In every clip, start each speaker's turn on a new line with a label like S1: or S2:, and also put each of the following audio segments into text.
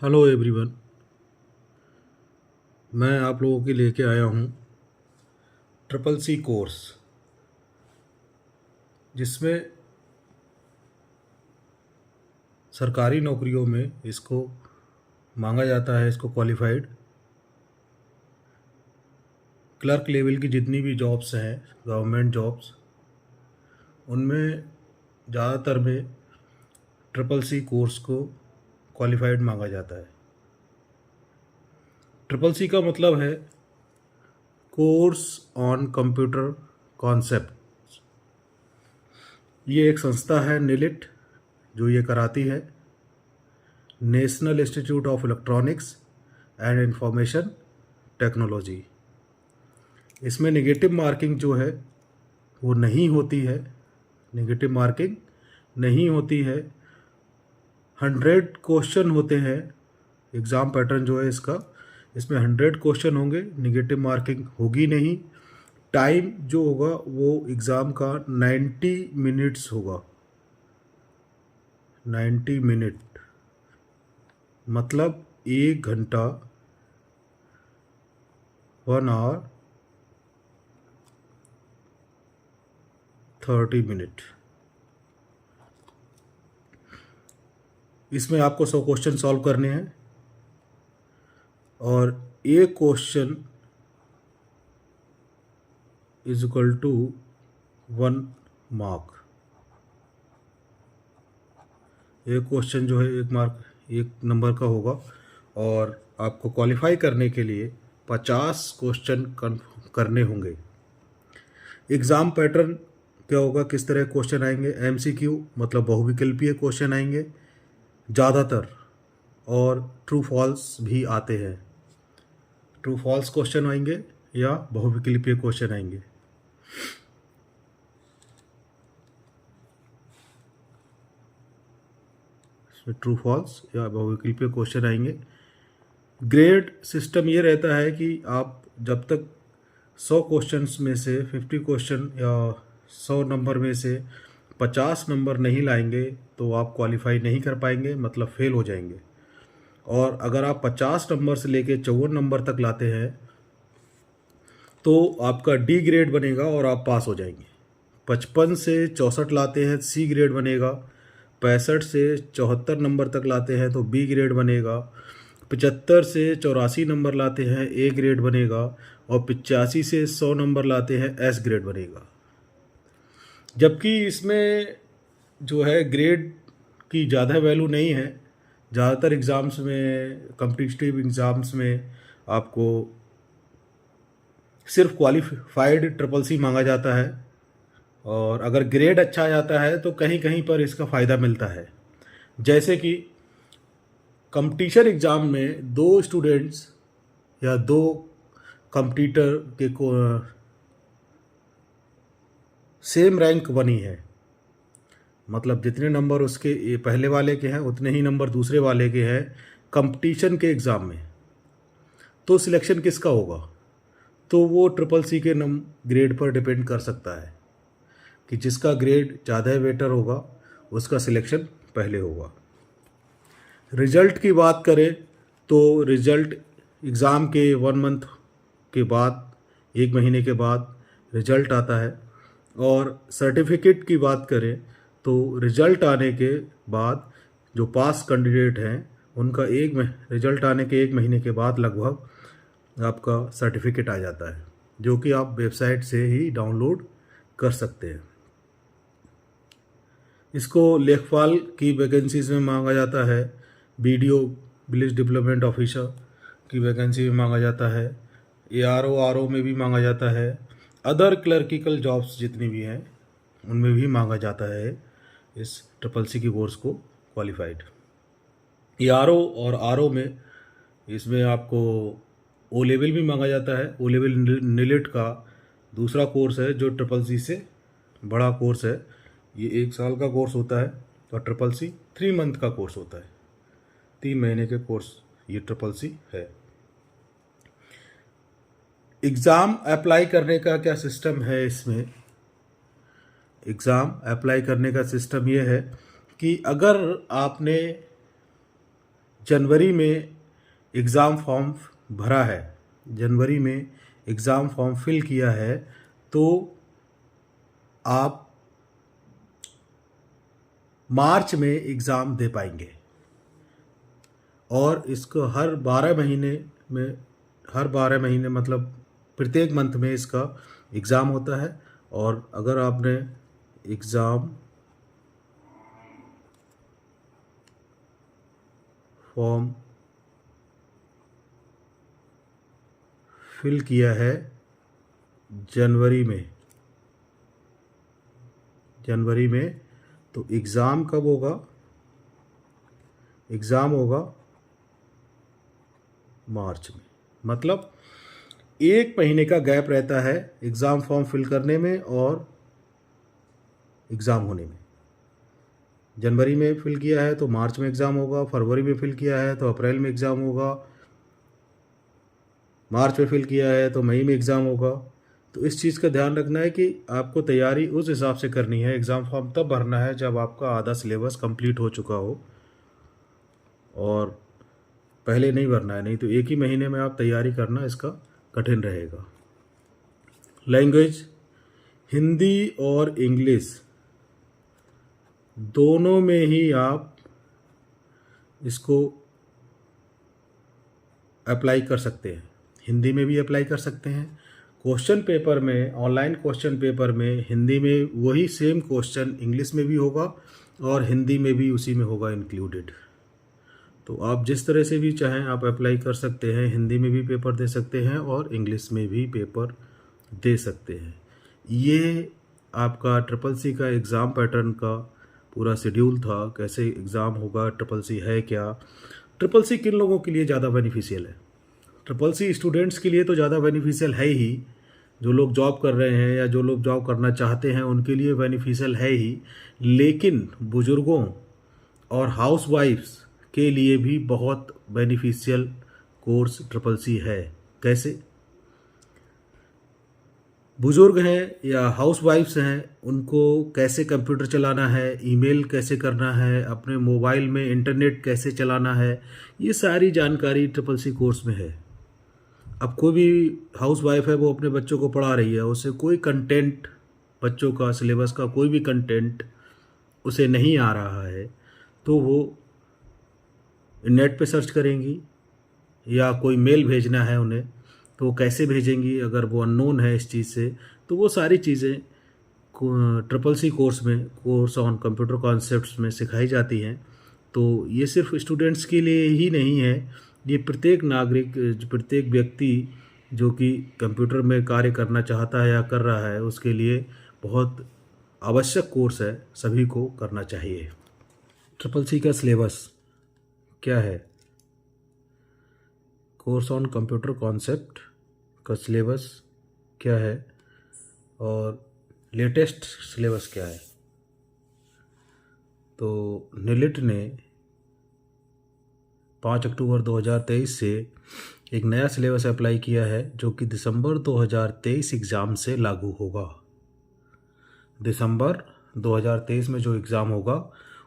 S1: Hello everyone. मैं आप लोगों के लेके आया हूँ ट्रिपल सी कोर्स, जिसमें सरकारी नौकरियों में इसको मांगा जाता है। इसको क्वालिफाइड क्लर्क लेवल की जितनी भी जॉब्स हैं, गवर्नमेंट जॉब्स, उनमें ज़्यादातर में ट्रिपल सी कोर्स को क्वालिफाइड मांगा जाता है। ट्रिपल सी का मतलब है कोर्स ऑन कंप्यूटर कॉन्सेप्ट। ये एक संस्था है निलिट, जो ये कराती है, national institute of electronics and information technology. इसमें नेगेटिव मार्किंग जो है वो नहीं होती है। नेगेटिव मार्किंग नहीं होती है। 100 क्वेश्चन होते हैं। एग्ज़ाम पैटर्न जो है इसका, इसमें 100 क्वेश्चन होंगे, नेगेटिव मार्किंग होगी नहीं। टाइम जो होगा वो एग्ज़ाम का 90 मिनट्स होगा। 90 मिनट मतलब 1 घंटा, 1 आवर 30 मिनट। इसमें आपको 100 क्वेश्चन सॉल्व करने हैं और एक question is equal to 1 mark. एक क्वेश्चन जो है 1 मार्क, 1 नंबर का होगा। और आपको क्वालिफाई करने के लिए 50 क्वेश्चन करने होंगे। एग्ज़ाम पैटर्न क्या होगा, किस तरह क्वेश्चन आएंगे? MCQ मतलब बहुविकल्पीय क्वेश्चन आएंगे ज़्यादातर, और ट्रू फॉल्स भी आते हैं। ट्रू फॉल्स क्वेश्चन आएंगे या बहुविकल्पीय क्वेश्चन आएंगे। इसमें ट्रू फॉल्स या बहुविकल्पीय क्वेश्चन आएंगे। ग्रेड सिस्टम ये रहता है कि आप जब तक 100 क्वेश्चंस में से 50 क्वेश्चन या 100 नंबर में से 50 नंबर नहीं लाएंगे तो आप क्वालिफाई नहीं कर पाएंगे, मतलब फेल हो जाएंगे। और अगर आप 50 नंबर से लेके 54 नंबर तक लाते हैं तो आपका डी ग्रेड बनेगा और आप पास हो जाएंगे। 55 से 64 लाते हैं, सी ग्रेड बनेगा। 65 से 74 नंबर तक लाते हैं तो बी ग्रेड बनेगा। 75 से 84 नंबर लाते हैं, ए ग्रेड बनेगा। और 85 से 100 नंबर लाते हैं, एस ग्रेड बनेगा। जबकि इसमें जो है ग्रेड की ज़्यादा वैल्यू नहीं है। ज़्यादातर एग्ज़ाम्स में, कॉम्पिटिटिव एग्ज़ाम्स में आपको सिर्फ क्वालिफाइड ट्रिपल सी मांगा जाता है। और अगर ग्रेड अच्छा जाता है तो कहीं कहीं पर इसका फ़ायदा मिलता है। जैसे कि कंपटीशन एग्ज़ाम में 2 स्टूडेंट्स या 2 कंपटीटर के को सेम रैंक बनी है, मतलब जितने नंबर उसके पहले वाले के हैं उतने ही नंबर दूसरे वाले के हैं कंपटीशन के एग्ज़ाम में, तो सिलेक्शन किसका होगा? तो वो ट्रिपल सी के ग्रेड पर डिपेंड कर सकता है कि जिसका ग्रेड ज़्यादा बेटर होगा उसका सिलेक्शन पहले होगा। रिज़ल्ट की बात करें तो रिज़ल्ट एग्ज़ाम के 1 मंथ के बाद, 1 महीने के बाद रिज़ल्ट आता है। और सर्टिफिकेट की बात करें तो रिज़ल्ट आने के बाद जो पास कैंडिडेट हैं उनका रिज़ल्ट आने के 1 महीने के बाद लगभग आपका सर्टिफिकेट आ जाता है, जो कि आप वेबसाइट से ही डाउनलोड कर सकते हैं। इसको लेखपाल की वैकेंसीज में मांगा जाता है, BDO विलेज डेवलपमेंट ऑफिसर की वैकेंसी में मांगा जाता है, ARO RO में भी मांगा जाता है। अदर क्लर्किकल जॉब्स जितनी भी हैं उनमें भी मांगा जाता है इस ट्रिपल सी की कोर्स को क्वालिफाइड। ARO और RO में इसमें आपको O लेवल भी मांगा जाता है। O लेवल निलिट का दूसरा कोर्स है जो ट्रिपल सी से बड़ा कोर्स है। ये 1 साल का कोर्स होता है और ट्रिपल सी 3 मंथ का कोर्स होता है। 3 महीने के कोर्स ये ट्रिपल सी है। एग्ज़ाम अप्लाई करने का क्या सिस्टम है इसमें? एग्ज़ाम अप्लाई करने का सिस्टम ये है कि अगर आपने जनवरी में एग्ज़ाम फॉर्म भरा है, जनवरी में एग्ज़ाम फॉर्म फिल किया है, तो आप मार्च में एग्ज़ाम दे पाएंगे। और इसको हर 12 महीने मतलब प्रत्येक मंथ में इसका एग्ज़ाम होता है। और अगर आपने एग्ज़ाम फॉर्म फिल किया है जनवरी में, तो एग्ज़ाम कब होगा? एग्ज़ाम होगा मार्च में। मतलब 1 महीने का गैप रहता है एग्ज़ाम फॉर्म फिल करने में और एग्ज़ाम होने में। जनवरी में फिल किया है तो मार्च में एग्ज़ाम होगा, फरवरी में फिल किया है तो अप्रैल में एग्ज़ाम होगा, मार्च में फिल किया है तो मई में एग्ज़ाम होगा। तो इस चीज़ का ध्यान रखना है कि आपको तैयारी उस हिसाब से करनी है। एग्ज़ाम फॉर्म तब भरना है जब आपका आधा सिलेबस कंप्लीट हो चुका हो, और पहले नहीं भरना है, नहीं तो एक ही महीने में आप तैयारी करना इसका कठिन रहेगा। लैंग्वेज हिंदी और इंग्लिश दोनों में ही आप इसको अप्लाई कर सकते हैं। हिंदी में भी अप्लाई कर सकते हैं। क्वेश्चन पेपर में, ऑनलाइन क्वेश्चन पेपर में हिंदी में वही सेम क्वेश्चन इंग्लिश में भी होगा और हिंदी में भी उसी में होगा इंक्लूडेड। तो आप जिस तरह से भी चाहें आप अप्लाई कर सकते हैं। हिंदी में भी पेपर दे सकते हैं और इंग्लिश में भी पेपर दे सकते हैं। ये आपका ट्रिपल सी का एग्ज़ाम पैटर्न का पूरा शेड्यूल था। कैसे एग्ज़ाम होगा, ट्रिपल सी है क्या, ट्रिपल सी किन लोगों के लिए ज़्यादा बेनिफिशियल है। ट्रिपल सी स्टूडेंट्स के लिए तो ज़्यादा बेनिफिशियल है ही, जो लोग जॉब कर रहे हैं या जो लोग जॉब करना चाहते हैं उनके लिए बेनिफिशियल है ही, लेकिन बुज़ुर्गों और हाउसवाइफ्स के लिए भी बहुत बेनिफिशियल कोर्स ट्रिपल सी है। कैसे? बुज़ुर्ग हैं या हाउसवाइफ्स हैं, उनको कैसे कंप्यूटर चलाना है, ईमेल कैसे करना है, अपने मोबाइल में इंटरनेट कैसे चलाना है, ये सारी जानकारी ट्रिपल सी कोर्स में है। अब कोई भी हाउसवाइफ है वो अपने बच्चों को पढ़ा रही है, उसे कोई कंटेंट, बच्चों का सिलेबस का कोई भी कंटेंट उसे नहीं आ रहा है, तो वो नेट पे सर्च करेंगी, या कोई मेल भेजना है उन्हें तो वो कैसे भेजेंगी अगर वो अननोन है इस चीज़ से। तो वो सारी चीज़ें ट्रिपल सी कोर्स में, कोर्स ऑन कंप्यूटर कॉन्सेप्ट्स में सिखाई जाती हैं। तो ये सिर्फ स्टूडेंट्स के लिए ही नहीं है, ये प्रत्येक नागरिक, प्रत्येक व्यक्ति जो कि कंप्यूटर में कार्य करना चाहता है या कर रहा है उसके लिए बहुत आवश्यक कोर्स है, सभी को करना चाहिए। ट्रिपल सी का सिलेबस क्या है? कोर्स ऑन कंप्यूटर कॉन्सेप्ट का सिलेबस क्या है और लेटेस्ट सिलेबस क्या है? तो निलिट ने 5 अक्टूबर 2023 से एक नया सिलेबस अप्लाई किया है जो कि दिसंबर 2023 एग्ज़ाम से लागू होगा। दिसंबर 2023 में जो एग्ज़ाम होगा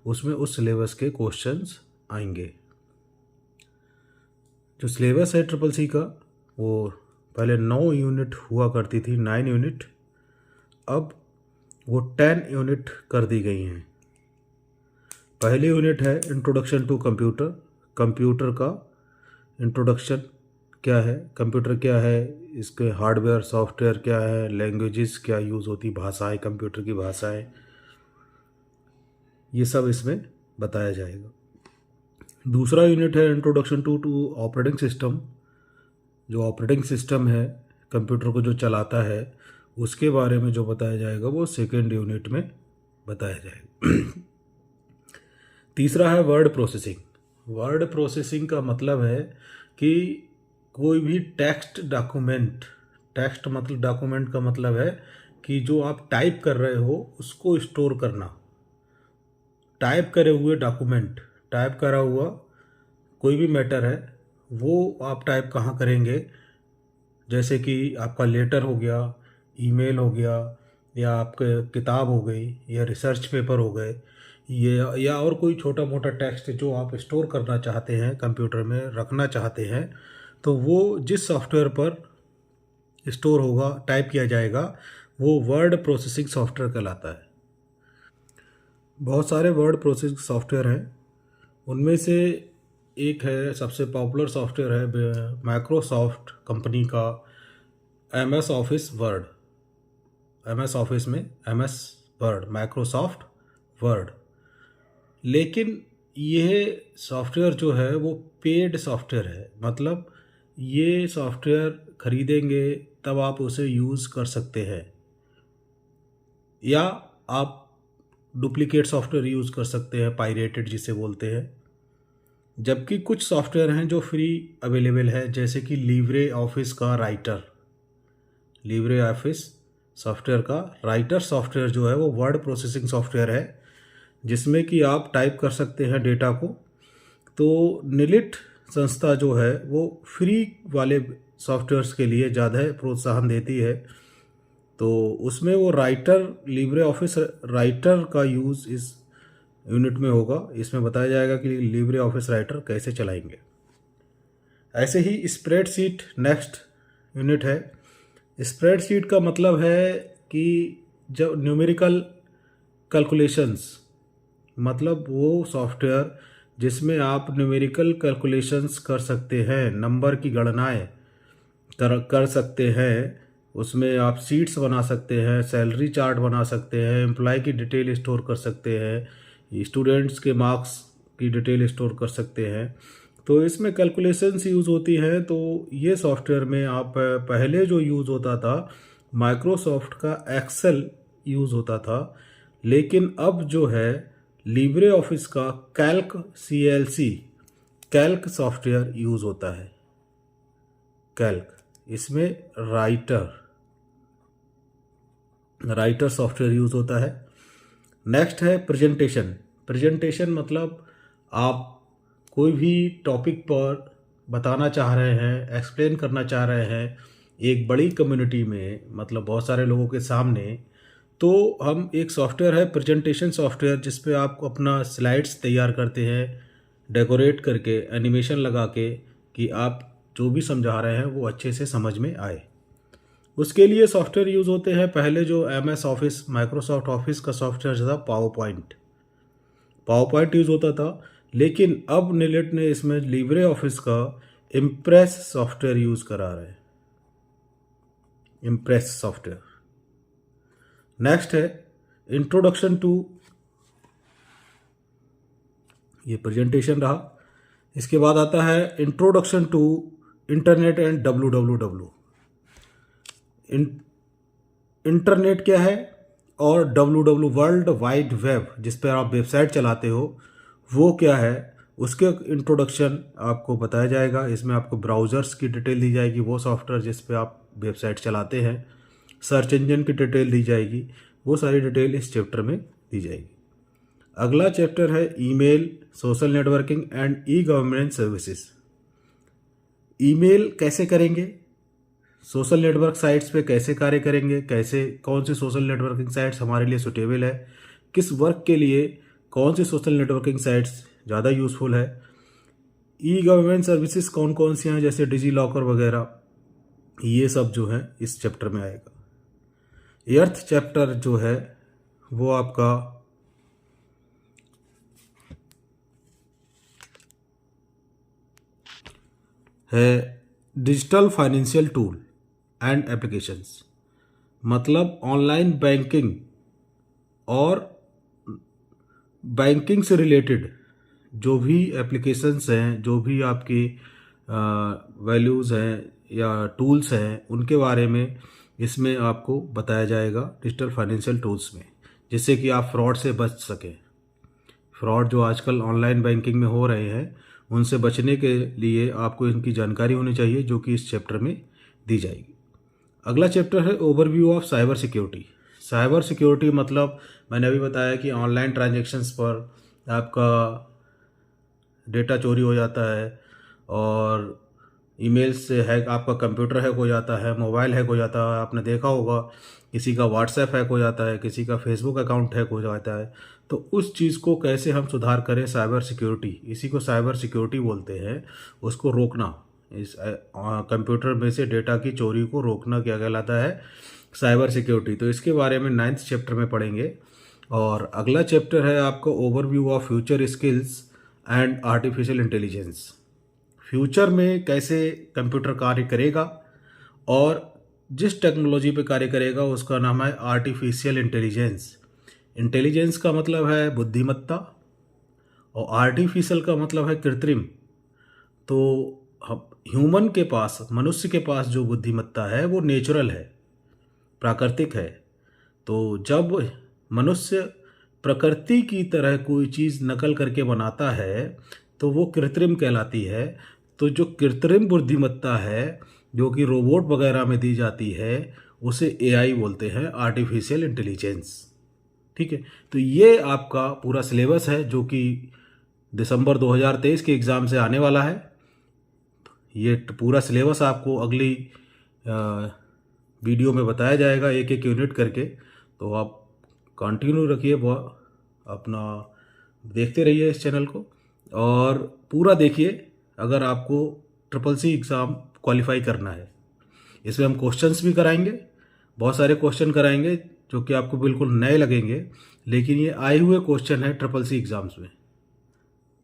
S1: उसमें उस सिलेबस के क्वेश्चंस आएंगे। जो सिलेबस है ट्रिपल सी का, वो पहले 9 यूनिट हुआ करती थी, 9 यूनिट, अब वो 10 यूनिट कर दी गई हैं। पहली यूनिट है इंट्रोडक्शन टू कंप्यूटर। कंप्यूटर का इंट्रोडक्शन क्या है, कंप्यूटर क्या है, इसके हार्डवेयर सॉफ्टवेयर क्या है, लैंग्वेजेस क्या यूज़ होती, भाषाएं, कंप्यूटर की भाषाएं, ये सब इसमें बताया जाएगा। दूसरा यूनिट है इंट्रोडक्शन टू ऑपरेटिंग सिस्टम। जो ऑपरेटिंग सिस्टम है कंप्यूटर को जो चलाता है उसके बारे में जो बताया जाएगा वो सेकेंड यूनिट में बताया जाएगा। तीसरा है वर्ड प्रोसेसिंग। वर्ड प्रोसेसिंग का मतलब है कि कोई भी टेक्स्ट डॉक्यूमेंट, टेक्स्ट मतलब डॉक्यूमेंट का मतलब है कि जो आप टाइप कर रहे हो उसको स्टोर करना। टाइप करे हुए डॉक्यूमेंट, टाइप करा हुआ कोई भी मैटर है वो आप टाइप कहाँ करेंगे, जैसे कि आपका लेटर हो गया, ईमेल हो गया, या आपके किताब हो गई, या रिसर्च पेपर हो गए, ये या और कोई छोटा मोटा टेक्स्ट जो आप स्टोर करना चाहते हैं, कंप्यूटर में रखना चाहते हैं, तो वो जिस सॉफ्टवेयर पर स्टोर होगा, टाइप किया जाएगा, वो वर्ड प्रोसेसिंग सॉफ्टवेयर कहलाता है। बहुत सारे वर्ड प्रोसेसिंग सॉफ्टवेयर हैं, उनमें से एक है, सबसे पॉपुलर सॉफ्टवेयर है माइक्रोसॉफ्ट कंपनी का MS office word. MS office में एमएस वर्ड, माइक्रोसॉफ्ट वर्ड। लेकिन यह सॉफ्टवेयर जो है वो पेड सॉफ्टवेयर है, मतलब ये सॉफ्टवेयर खरीदेंगे तब आप उसे यूज़ कर सकते हैं, या आप डुप्लीकेट सॉफ्टवेयर यूज़ कर सकते हैं, पायरेटेड जिसे बोलते हैं। जबकि कुछ सॉफ्टवेयर हैं जो फ्री अवेलेबल है, जैसे कि लिब्रे ऑफिस का राइटर। लिब्रे ऑफिस सॉफ्टवेयर का राइटर सॉफ्टवेयर जो है वो वर्ड प्रोसेसिंग सॉफ्टवेयर है, जिसमें कि आप टाइप कर सकते हैं डेटा को। तो निलिट संस्था जो है वो फ्री वाले सॉफ्टवेयर्स के लिए ज़्यादा प्रोत्साहन देती है, तो उसमें वो राइटर, लिब्रे ऑफिस राइटर का यूज़ इस यूनिट में होगा। इसमें बताया जाएगा कि लिब्रे ऑफिस राइटर कैसे चलाएंगे। ऐसे ही स्प्रेडशीट नेक्स्ट यूनिट है। स्प्रेडशीट का मतलब है कि जब न्यूमेरिकल कैलकुलेशंस, मतलब वो सॉफ्टवेयर जिसमें आप न्यूमेरिकल कैलकुलेशंस कर सकते हैं, नंबर की गणनाएं कर सकते हैं। उसमें आप सीट्स बना सकते हैं, सैलरी चार्ट बना सकते हैं, एम्प्लॉय की डिटेल स्टोर कर सकते हैं, स्टूडेंट्स के मार्क्स की डिटेल स्टोर कर सकते हैं। तो इसमें कैलकुलेशंस यूज़ होती हैं। तो ये सॉफ्टवेयर में आप पहले जो यूज़ होता था, माइक्रोसॉफ्ट का एक्सेल यूज़ होता था, लेकिन अब जो है लिब्रे ऑफिस का Calc CLC Calc software use होता है। कैल्क, इसमें राइटर सॉफ्टवेयर यूज़ होता है। नेक्स्ट है प्रेजेंटेशन। प्रेजेंटेशन मतलब आप कोई भी टॉपिक पर बताना चाह रहे हैं, एक्सप्लेन करना चाह रहे हैं एक बड़ी कम्युनिटी में, मतलब बहुत सारे लोगों के सामने, तो हम एक सॉफ्टवेयर है प्रेजेंटेशन सॉफ्टवेयर, जिस पे आप अपना स्लाइड्स तैयार करते हैं, डेकोरेट करके, एनिमेशन लगा के, कि आप जो भी समझा रहे हैं वो अच्छे से समझ में आए। उसके लिए सॉफ्टवेयर यूज़ होते हैं। पहले जो MS ऑफिस, माइक्रोसॉफ्ट ऑफिस का सॉफ्टवेयर था पावर पॉइंट यूज़ होता था, लेकिन अब निलिट ने इसमें लिब्रे ऑफिस का इम्प्रेस सॉफ्टवेयर यूज़ करा रहे हैं। Impress software. नेक्स्ट है इंट्रोडक्शन टू, ये प्रेजेंटेशन रहा। इसके बाद आता है introduction to internet and WWW। Internet क्या है और WWW वर्ल्ड वाइड वेब, जिस पर आप वेबसाइट चलाते हो, वो क्या है, उसके इंट्रोडक्शन आपको बताया जाएगा। इसमें आपको ब्राउज़र्स की डिटेल दी जाएगी, वो सॉफ्टवेयर जिस पे आप वेबसाइट चलाते हैं। सर्च इंजन की डिटेल दी जाएगी, वो सारी डिटेल इस चैप्टर में दी जाएगी। अगला चैप्टर है email, social networking and governance services. Email कैसे करेंगे, सोशल नेटवर्क साइट्स पे कैसे कार्य करेंगे, कैसे कौन सी सोशल नेटवर्किंग साइट्स हमारे लिए सुटेबल है, किस वर्क के लिए कौन सी सोशल नेटवर्किंग साइट्स ज़्यादा यूज़फुल है। गवर्नेंस सर्विसेज कौन कौन सी हैं, जैसे डिजी लॉकर वगैरह, ये सब जो है इस चैप्टर में आएगा। 8th चैप्टर जो है वो आपका है digital financial tool and applications, मतलब ऑनलाइन बैंकिंग और बैंकिंग से रिलेटेड जो भी एप्लीकेशंस हैं, जो भी आपकी वैल्यूज़ हैं या टूल्स हैं, उनके बारे में इसमें आपको बताया जाएगा डिजिटल फाइनेंशियल टूल्स में, जिससे कि आप फ्रॉड से बच सकें। फ्रॉड जो आजकल ऑनलाइन बैंकिंग में हो रहे हैं, उनसे बचने के लिए आपको इनकी जानकारी होनी चाहिए, जो कि इस चैप्टर में दी जाएगी। अगला चैप्टर है overview of cyber security. Cyber security मतलब मैंने अभी बताया कि ऑनलाइन ट्रांजैक्शंस पर आपका डेटा चोरी हो जाता है और ईमेल से हैक, आपका कंप्यूटर हैक हो जाता है, मोबाइल हैक हो जाता है, आपने देखा होगा किसी का व्हाट्सएप हैक हो जाता है, किसी का फेसबुक अकाउंट हैक हो जाता है। तो उस चीज़ को कैसे हम सुधार करें, साइबर सिक्योरिटी, इसी को साइबर सिक्योरिटी बोलते हैं। उसको रोकना, इस कंप्यूटर में से डेटा की चोरी को रोकना क्या कहलाता है, साइबर सिक्योरिटी। तो इसके बारे में 9th चैप्टर में पढ़ेंगे। और अगला चैप्टर है आपका overview of future skills and artificial intelligence. Future में कैसे कंप्यूटर कार्य करेगा और जिस टेक्नोलॉजी पे कार्य करेगा उसका नाम है आर्टिफिशियल इंटेलिजेंस। इंटेलिजेंस का मतलब है बुद्धिमत्ता और आर्टिफिशियल का मतलब है कृत्रिम। तो ह्यूमन के पास, मनुष्य के पास जो बुद्धिमत्ता है वो नेचुरल है, प्राकृतिक है। तो जब मनुष्य प्रकृति की तरह कोई चीज़ नकल करके बनाता है तो वो कृत्रिम कहलाती है। तो जो कृत्रिम बुद्धिमत्ता है जो कि रोबोट वगैरह में दी जाती है उसे एआई बोलते हैं, आर्टिफिशियल इंटेलिजेंस। ठीक है, तो ये आपका पूरा सिलेबस है जो कि दिसंबर 2023 के एग्ज़ाम से आने वाला है। ये पूरा सिलेबस आपको अगली वीडियो में बताया जाएगा एक एक यूनिट करके। तो आप कंटिन्यू रखिए, अपना देखते रहिए इस चैनल को और पूरा देखिए अगर आपको CCC एग्ज़ाम क्वालिफाई करना है। इसमें हम क्वेश्चंस भी कराएंगे, बहुत सारे क्वेश्चन कराएंगे जो कि आपको बिल्कुल नए लगेंगे, लेकिन ये आए हुए क्वेश्चन है CCC एग्ज़ाम्स में।